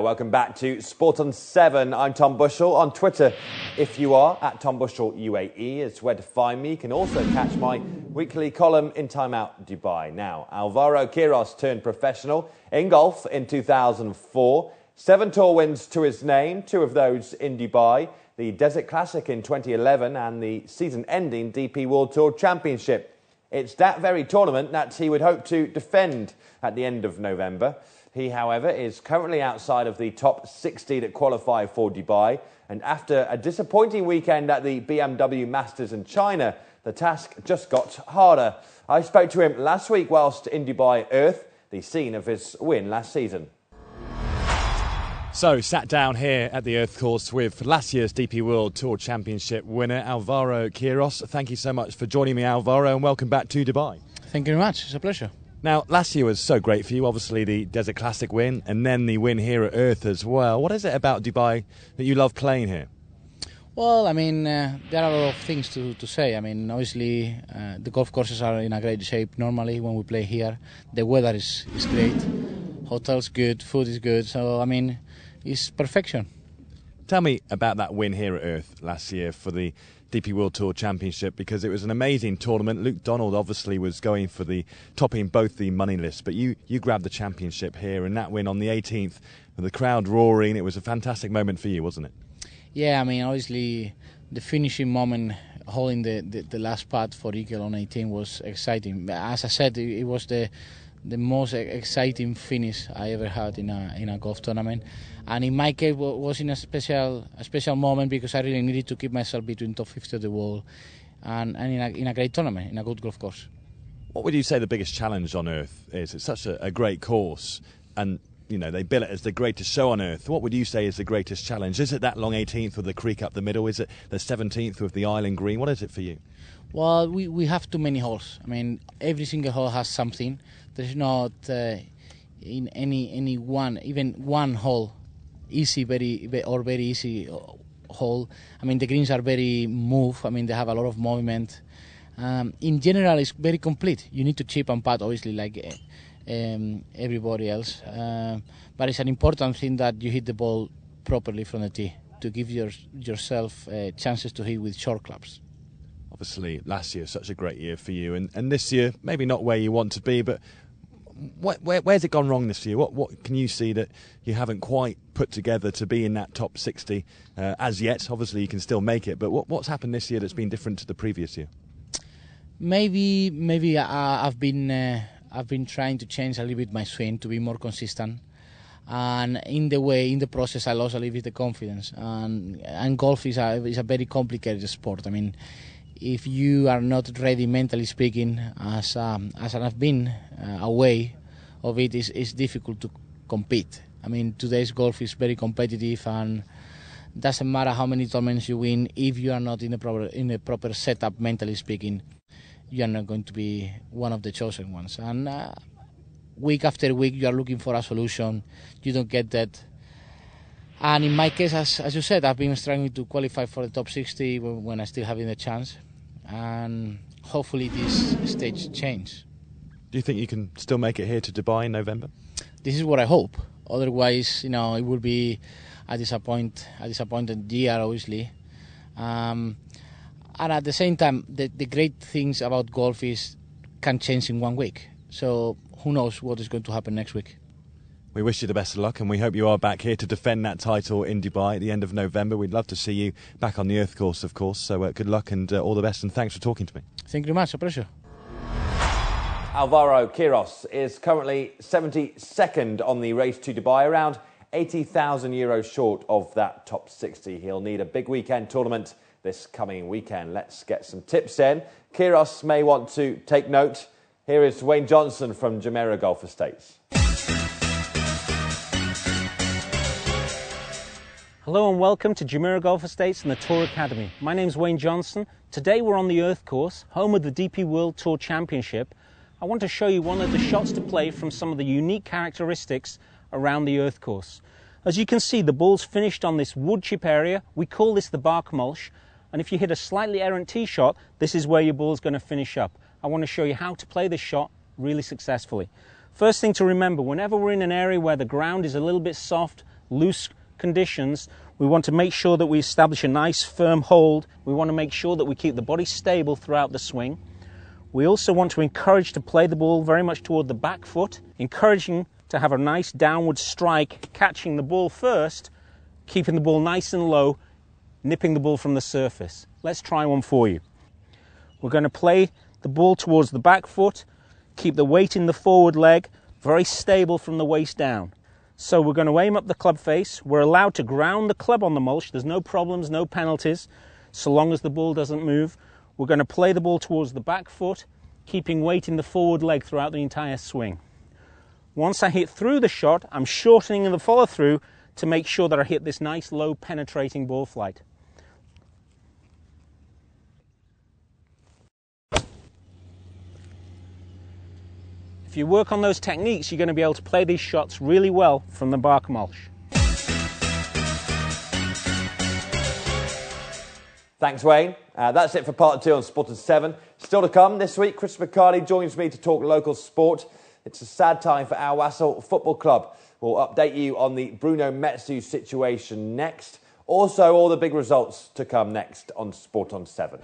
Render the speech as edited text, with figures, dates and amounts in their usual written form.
welcome back to Sport on 7. I'm Tom Bushell. On Twitter, if you are, at Tom Bushell UAE is where to find me. You can also catch my weekly column in Time Out Dubai. Now, Alvaro Quiros turned professional in golf in 2004. 7 tour wins to his name, 2 of those in Dubai, the Desert Classic in 2011 and the season-ending DP World Tour Championship. It's that very tournament that he would hope to defend at the end of November. He, however, is currently outside of the top 60 that qualify for Dubai. And after a disappointing weekend at the BMW Masters in China, the task just got harder. I spoke to him last week whilst in Dubai Earth, the scene of his win last season. So, sat down here at the Earth course with last year's DP World Tour Championship winner, Alvaro Quiros. Thank you so much for joining me, Alvaro, and welcome back to Dubai. Thank you very much. It's a pleasure. Now, last year was so great for you, obviously the Desert Classic win, and then the win here at Earth as well. What is it about Dubai that you love playing here? Well, I mean, there are a lot of things to say. I mean, obviously, the golf courses are in a great shape normally when we play here. The weather is great, hotels good, food is good, so, I mean, it's perfection. Tell me about that win here at Earth last year for the DP World Tour Championship, because it was an amazing tournament. Luke Donald obviously was going for the topping both the money lists, but you grabbed the championship here, and that win on the 18th with the crowd roaring. It was a fantastic moment for you, wasn't it? Yeah, I mean, obviously the finishing moment, holding the last putt for Eagle on 18 was exciting. As I said, it was the most exciting finish I ever had in a golf tournament, and in my case was in a special moment because I really needed to keep myself between top 50 of the world and in a great tournament, in a good golf course. What would you say the biggest challenge on Earth is? It's such a great course, and you know they bill it as the greatest show on Earth. What would you say is the greatest challenge? Is it that long 18th with the creek up the middle? Is it the 17th with the island green? What is it for you? Well, we have too many holes. I mean, every single hole has something. There's not in any one, even one hole, very easy hole. I mean, the greens are very moved. I mean, they have a lot of movement. In general, it's very complete. You need to chip and putt, obviously, like everybody else. But it's an important thing that you hit the ball properly from the tee to give yourself chances to hit with short clubs. Obviously, last year such a great year for you, and this year maybe not where you want to be, but where's it gone wrong this year? What can you see that you haven't quite put together to be in that top 60 as yet? Obviously, you can still make it, but what's happened this year that's been different to the previous year? Maybe I've been trying to change a little bit my swing to be more consistent, and in the process I lost a little bit of confidence. And golf is a very complicated sport. I mean, if you are not ready mentally speaking, as I've been away of it, it's difficult to compete. I mean, today's golf is very competitive, and doesn't matter how many tournaments you win, if you are not in the proper setup mentally speaking, you are not going to be one of the chosen ones. And week after week, you are looking for a solution. You don't get that. And in my case, as you said, I've been struggling to qualify for the top 60 when I still having the chance. And hopefully this stage change. Do you think you can still make it here to Dubai in November? This is what I hope. Otherwise, it would be a disappointed year, obviously. And at the same time, the great things about golf is can change in 1 week. So who knows what is going to happen next week. We wish you the best of luck, and we hope you are back here to defend that title in Dubai at the end of November. We'd love to see you back on the Earth course, of course. So good luck and all the best, and thanks for talking to me. Thank you very much. A pleasure. Alvaro Quiros is currently 72nd on the race to Dubai, around €80,000 short of that top 60. He'll need a big weekend tournament this coming weekend. Let's get some tips in. Quiros may want to take note. Here is Wayne Johnson from Jumeirah Golf Estates. Hello and welcome to Jumeirah Golf Estates and the Tour Academy. My name's Wayne Johnson. Today we're on the Earth course, home of the DP World Tour Championship. I want to show you one of the shots to play from some of the unique characteristics around the Earth course. As you can see, the ball's finished on this wood chip area. We call this the bark mulch. And if you hit a slightly errant tee shot, this is where your ball's going to finish up. I want to show you how to play this shot really successfully. First thing to remember, whenever we're in an area where the ground is a little bit soft, loose conditions, we want to make sure that we establish a nice firm hold. We want to make sure that we keep the body stable throughout the swing. We also want to encourage to play the ball very much toward the back foot, encouraging to have a nice downward strike, catching the ball first, keeping the ball nice and low, nipping the ball from the surface. Let's try one for you. We're going to play the ball towards the back foot, keep the weight in the forward leg, very stable from the waist down. So we're going to aim up the club face. We're allowed to ground the club on the mulch. There's no problems, no penalties, so long as the ball doesn't move. We're going to play the ball towards the back foot, keeping weight in the forward leg throughout the entire swing. Once I hit through the shot, I'm shortening the follow-through to make sure that I hit this nice low penetrating ball flight. If you work on those techniques, you're going to be able to play these shots really well from the bark mulch. Thanks, Wayne. That's it for part 2 on Sport on 7. Still to come this week, Chris McCarty joins me to talk local sport. It's a sad time for Al Wassel Football Club. We'll update you on the Bruno Metsu situation next. Also, all the big results to come next on Sport on 7.